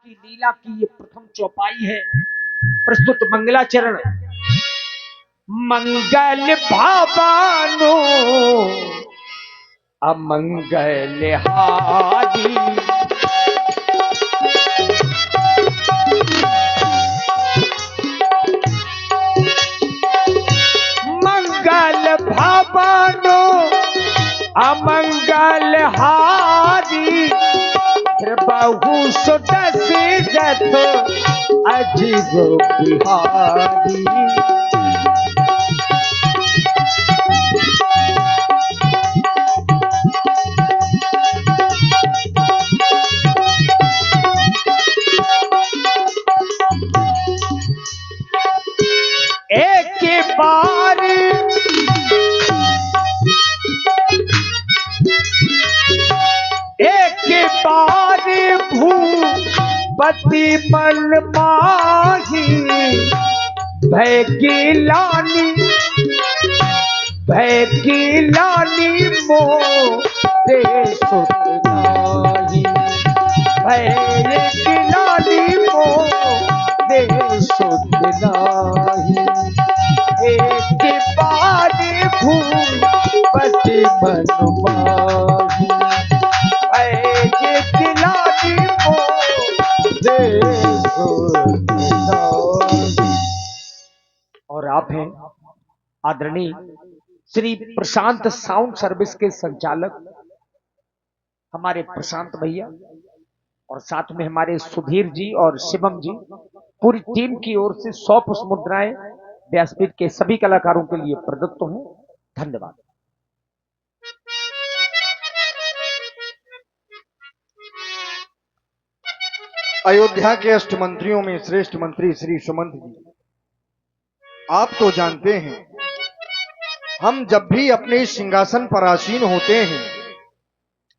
की लीला की ये प्रथम चौपाई है। प्रस्तुत मंगलाचरण। मंगल भावानो अमंगल हारी, मंगल भावानो अमंगल हारी, बहु सुदसी जथ अजीब बिहारी। एक बार भूपति मन माही, भय की लानी मोरे सुत नाही, भय की लानी मोरे सुत नाही। एक बार भूपति मन माही, भय की लानी मोरे सुत नाही। और आप हैं आदरणीय श्री प्रशांत साउंड सर्विस के संचालक हमारे प्रशांत भैया, और साथ में हमारे सुधीर जी और शिवम जी। पूरी टीम की ओर से 100 पुष्प मुद्राएं व्यासपीठ के सभी कलाकारों के लिए प्रदत्त हैं। धन्यवाद। अयोध्या के अष्ट मंत्रियों में श्रेष्ठ मंत्री श्री सुमंत जी, आप तो जानते हैं हम जब भी अपने सिंहासन पर आसीन होते हैं,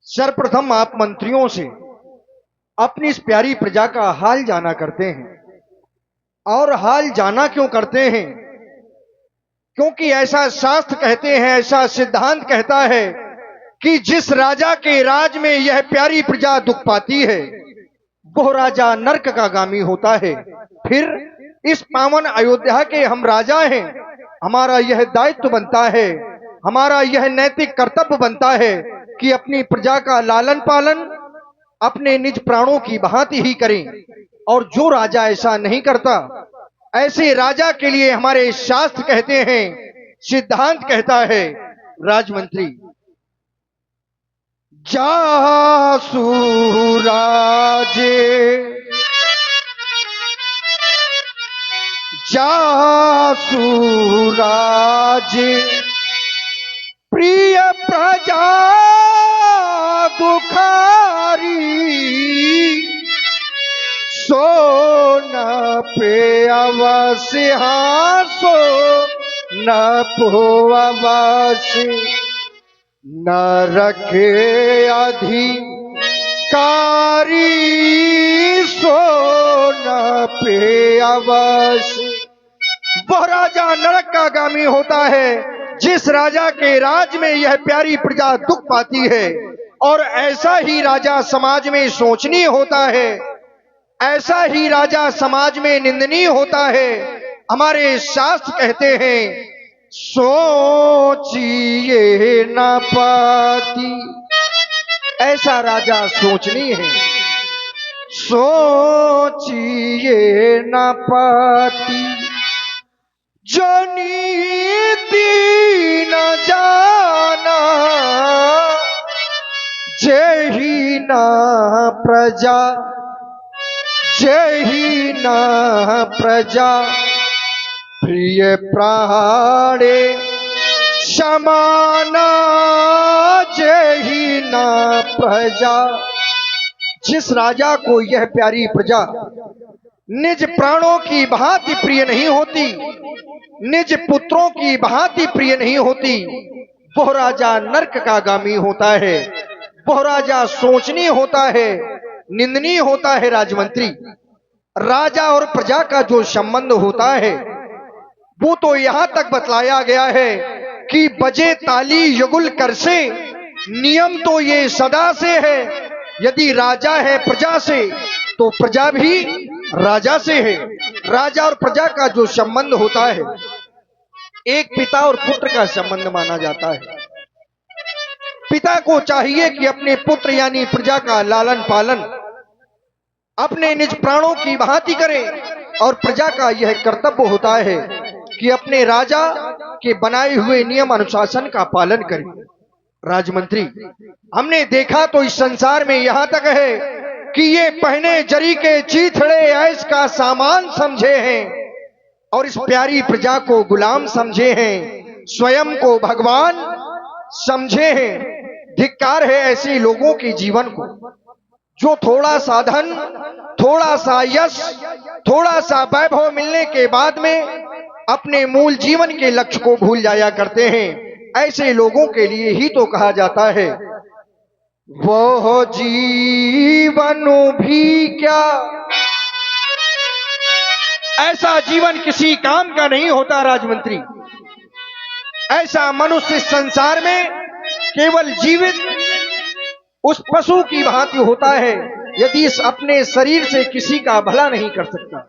सर्वप्रथम आप मंत्रियों से अपनी इस प्यारी प्रजा का हाल जाना करते हैं। और हाल जाना क्यों करते हैं? क्योंकि ऐसा शास्त्र कहते हैं, ऐसा सिद्धांत कहता है कि जिस राजा के राज में यह प्यारी प्रजा दुख पाती है, वो राजा नरक का गामी होता है। फिर इस पावन अयोध्या के हम राजा हैं, हमारा यह दायित्व बनता है, हमारा यह नैतिक कर्तव्य बनता है कि अपनी प्रजा का लालन पालन अपने निज प्राणों की भांति ही करें। और जो राजा ऐसा नहीं करता, ऐसे राजा के लिए हमारे शास्त्र कहते हैं, सिद्धांत कहता है, राजमंत्री जासु राजे जासु राजे प्रिय प्रजा दुखारी, सो न पे अवश्य सो न पो अवश्य, न रखे अधिकारी, सो न पे अवश्य। वह राजा नरक का गामी होता है जिस राजा के राज में यह प्यारी प्रजा दुख पाती है। और ऐसा ही राजा समाज में शोचनीय होता है, ऐसा ही राजा समाज में निंदनीय होता है। हमारे शास्त्र कहते हैं, सोचिए न पाती, ऐसा राजा सोचनीय है, सोचिए न पाती, जो नीति न जाना, जेहि न प्रजा, जेहि न प्रजा, प्रिय प्राणे समाना, जेहि न प्रजा। जिस राजा को यह प्यारी प्रजा निज प्राणों की भांति प्रिय नहीं होती, निज पुत्रों की भांति प्रिय नहीं होती, वह राजा नरक का गामी होता है, वह राजा शोचनीय होता है, निंदनीय होता है। राजमंत्री, राजा और प्रजा का जो संबंध होता है वो तो यहां तक बतलाया गया है कि बजे ताली युगुल कर से, नियम तो ये सदा से है। यदि राजा है प्रजा से तो प्रजा भी राजा से है। राजा और प्रजा का जो संबंध होता है एक पिता और पुत्र का संबंध माना जाता है। पिता को चाहिए कि अपने पुत्र यानी प्रजा का लालन पालन अपने निज प्राणों की भांति करे, और प्रजा का यह कर्तव्य होता है कि अपने राजा के बनाए हुए नियम अनुशासन का पालन करे। राजमंत्री, हमने देखा तो इस संसार में यहां तक है कि ये पहने जरी के चीथड़े ऐश का सामान समझे हैं और इस प्यारी प्रजा को गुलाम समझे हैं, स्वयं को भगवान समझे हैं। धिक्कार है ऐसे लोगों के जीवन को जो थोड़ा सा धन, थोड़ा सा यश, थोड़ा सा वैभव मिलने के बाद में अपने मूल जीवन के लक्ष्य को भूल जाया करते हैं। ऐसे लोगों के लिए ही तो कहा जाता है वो जीवन भी क्या, ऐसा जीवन किसी काम का नहीं होता। राजमंत्री, ऐसा मनुष्य संसार में केवल जीवित उस पशु की भांति होता है यदि इस अपने शरीर से किसी का भला नहीं कर सकता।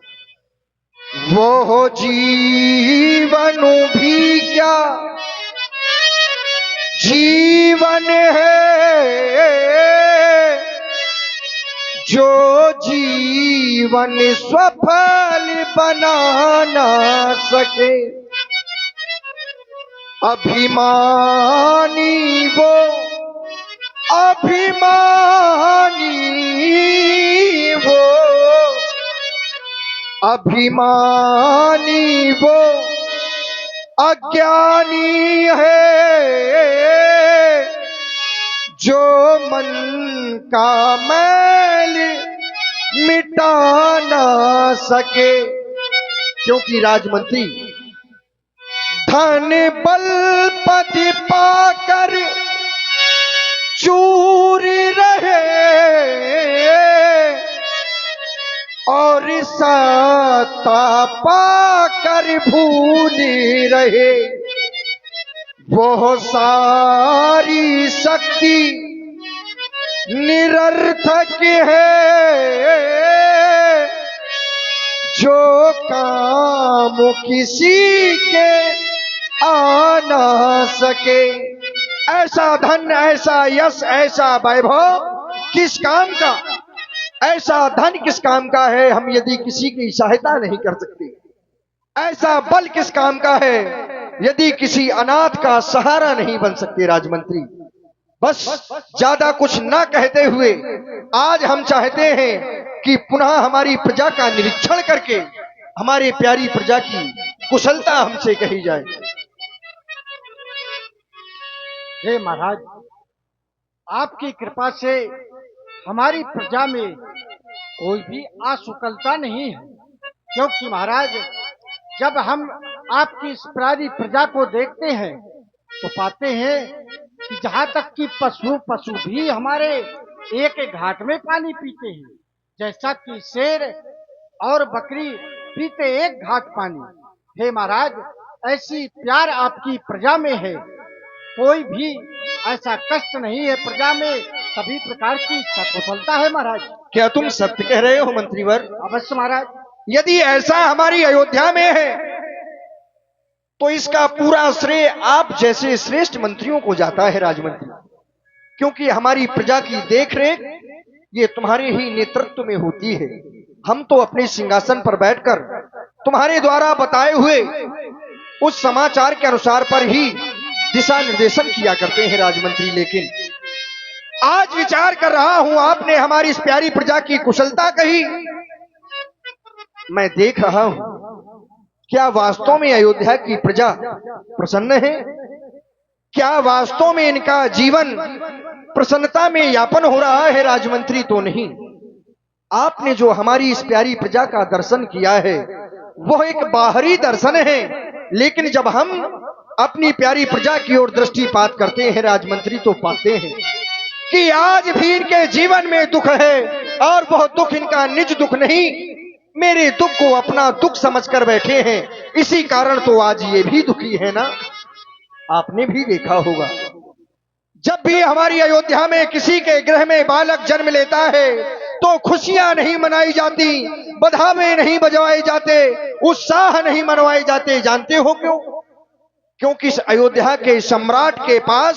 वो जीवन भी क्या जीवन है जो जीवन सफल बना ना सके। अभिमानी वो अभिमानी वो अभिमानी वो अज्ञानी है जो मन का मैल मिटा ना सके। क्योंकि राजमंत्री, धन बल पद पाकर चूर रहे और सत्ता पाकर भूल रहे, वो सारी शक्ति निरर्थक है जो काम किसी के आ ना सके। ऐसा धन, ऐसा यश, ऐसा वैभव किस काम का, ऐसा धन किस काम का है हम यदि किसी की सहायता नहीं कर सकते। ऐसा बल किस काम का है यदि किसी अनाथ का सहारा नहीं बन सकते। राजमंत्री, बस ज्यादा कुछ ना कहते हुए आज हम चाहते हैं कि पुनः हमारी प्रजा का निरीक्षण करके हमारी प्यारी प्रजा की कुशलता हमसे कही जाए। हे महाराज, आपकी कृपा से हमारी प्रजा में कोई भी असुकलता नहीं है, क्योंकि महाराज जब हम आपकी इस प्यारी प्रजा को देखते हैं तो पाते हैं कि जहाँ तक कि पशु भी हमारे एक एक घाट में पानी पीते हैं, जैसा कि शेर और बकरी पीते एक घाट पानी। हे महाराज, ऐसी प्यार आपकी प्रजा में है, कोई भी ऐसा कष्ट नहीं है प्रजा में, सभी प्रकार की सकुशलता है। महाराज, क्या तुम सत्य कह रहे हो मंत्रीवर? अवश्य महाराज। यदि ऐसा हमारी अयोध्या में है तो इसका पूरा श्रेय आप जैसे श्रेष्ठ मंत्रियों को जाता है राजमंत्री, क्योंकि हमारी प्रजा की देखरेख ये तुम्हारे ही नेतृत्व में होती है। हम तो अपने सिंहासन पर बैठकर तुम्हारे द्वारा बताए हुए उस समाचार के अनुसार पर ही दिशा निर्देशन किया करते हैं राजमंत्री। लेकिन आज विचार कर रहा हूं, आपने हमारी इस प्यारी प्रजा की कुशलता कही, मैं देख रहा हूं क्या वास्तव में अयोध्या की प्रजा प्रसन्न है? क्या वास्तव में इनका जीवन प्रसन्नता में यापन हो रहा है? राजमंत्री, तो नहीं। आपने जो हमारी इस प्यारी प्रजा का दर्शन किया है वह एक बाहरी दर्शन है, लेकिन जब हम अपनी प्यारी प्रजा की ओर दृष्टिपात करते हैं राजमंत्री तो पाते हैं कि आज भी इनके जीवन में दुख है, और वह दुख इनका निज दुख नहीं, मेरे दुख को अपना दुख समझकर बैठे हैं। इसी कारण तो आज ये भी दुखी है ना। आपने भी देखा होगा जब भी हमारी अयोध्या में किसी के गृह में बालक जन्म लेता है तो खुशियां नहीं मनाई जाती, बधावे नहीं बजवाए जाते, उत्साह नहीं मनवाए जाते। जानते हो क्यों? क्योंकि इस अयोध्या के सम्राट के पास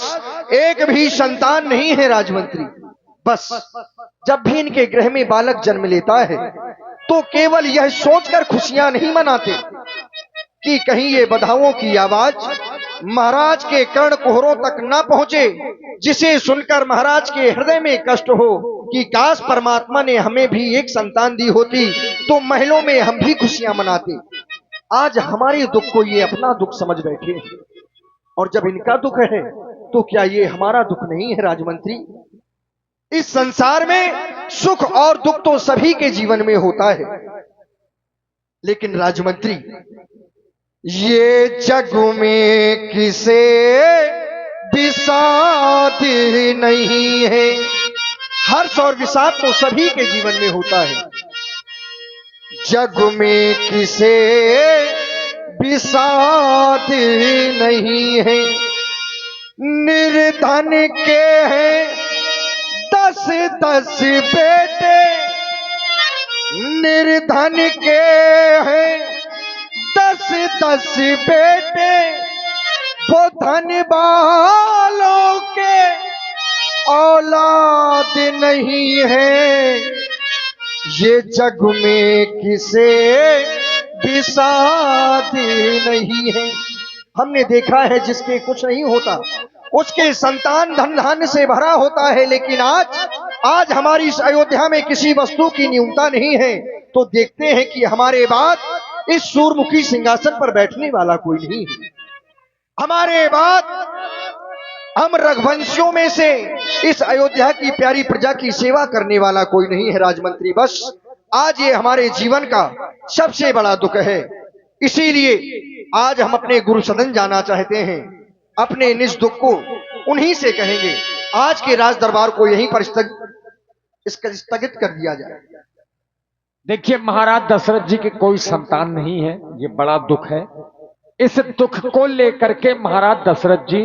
एक भी संतान नहीं है राजमंत्री। बस जब भी इनके गृह में बालक जन्म लेता है तो केवल यह सोचकर खुशियां नहीं मनाते कि कहीं ये बधाओं की आवाज महाराज के कर्ण कुहरों तक न पहुंचे, जिसे सुनकर महाराज के हृदय में कष्ट हो कि काश परमात्मा ने हमें भी एक संतान दी होती तो महलों में हम भी खुशियां मनाते। आज हमारे दुख को ये अपना दुख समझ बैठे हैं, और जब इनका दुख है तो क्या ये हमारा दुख नहीं है राजमंत्री? इस संसार में सुख और दुख तो सभी के जीवन में होता है, लेकिन राजमंत्री ये जग में किसे विषाद नहीं है। हर्ष और विषाद तो सभी के जीवन में होता है। जग में किसे विषाद नहीं है। निर्धन के हैं 10-10 बेटे, निर्धन के हैं 10-10 बेटे, वो धन वालों के औलाद नहीं है। ये जग में किसे विषाद नहीं है। हमने देखा है जिसके कुछ नहीं होता उसके संतान धन धान्य से भरा होता है, लेकिन आज हमारी इस अयोध्या में किसी वस्तु की न्यूनता नहीं है। तो देखते हैं कि हमारे बाद इस सूर्यमुखी सिंहासन पर बैठने वाला कोई नहीं है। हमारे बाद हम रघुवंशियों में से इस अयोध्या की प्यारी प्रजा की सेवा करने वाला कोई नहीं है राजमंत्री। बस आज ये हमारे जीवन का सबसे बड़ा दुख है। इसीलिए आज हम अपने गुरु सदन जाना चाहते हैं, अपने निज दुख को उन्हीं से कहेंगे। आज के राज दरबार को यहीं पर स्थगित कर दिया जाए। देखिए महाराज दशरथ जी के कोई संतान नहीं है, ये बड़ा दुख है। इस दुख को लेकर के महाराज दशरथ जी